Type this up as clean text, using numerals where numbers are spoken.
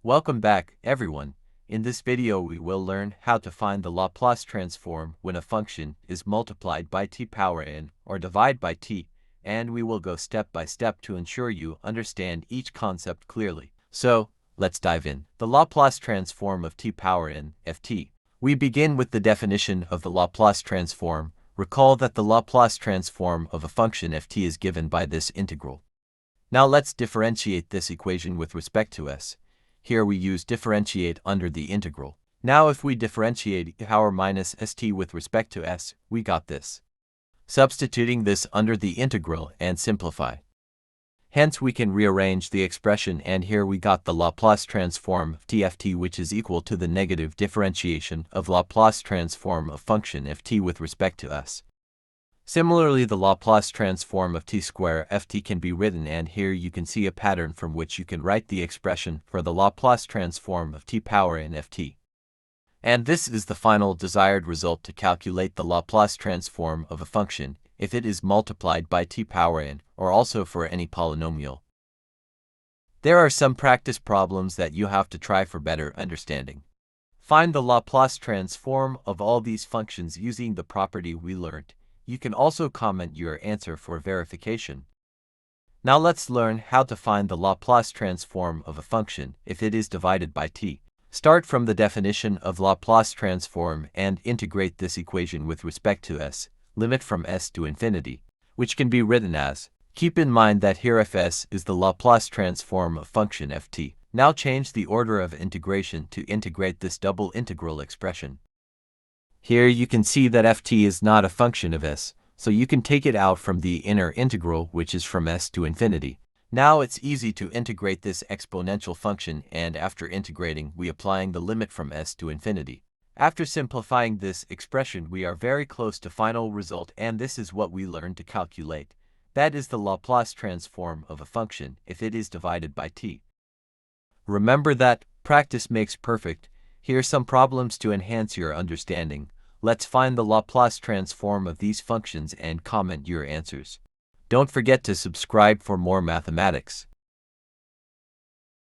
Welcome back, everyone. In this video we will learn how to find the Laplace transform when a function is multiplied by t power n or divided by t, and we will go step by step to ensure you understand each concept clearly. So, let's dive in. The Laplace transform of t power n, ft. We begin with the definition of the Laplace transform. Recall that the Laplace transform of a function ft is given by this integral. Now let's differentiate this equation with respect to s. Here we use differentiate under the integral. Now if we differentiate e power minus st with respect to s, we got this. Substituting this under the integral and simplify. Hence we can rearrange the expression, and here we got the Laplace transform of tft, which is equal to the negative differentiation of Laplace transform of function ft with respect to s. Similarly, the Laplace transform of t square ft can be written, and here you can see a pattern from which you can write the expression for the Laplace transform of t power n ft. And this is the final desired result to calculate the Laplace transform of a function if it is multiplied by t power n, or also for any polynomial. There are some practice problems that you have to try for better understanding. Find the Laplace transform of all these functions using the property we learned. You can also comment your answer for verification. Now let's learn how to find the Laplace transform of a function if it is divided by t. Start from the definition of Laplace transform and integrate this equation with respect to s, limit from s to infinity, which can be written as. Keep in mind that here fs is the Laplace transform of function ft. Now change the order of integration to integrate this double integral expression. Here you can see that ft is not a function of s, so you can take it out from the inner integral, which is from s to infinity. Now it's easy to integrate this exponential function, and after integrating we applying the limit from s to infinity. After simplifying this expression we are very close to final result, and this is what we learned to calculate. That is the Laplace transform of a function if it is divided by t. Remember that practice makes perfect. Here are some problems to enhance your understanding. Let's find the Laplace transform of these functions and comment your answers. Don't forget to subscribe for more mathematics.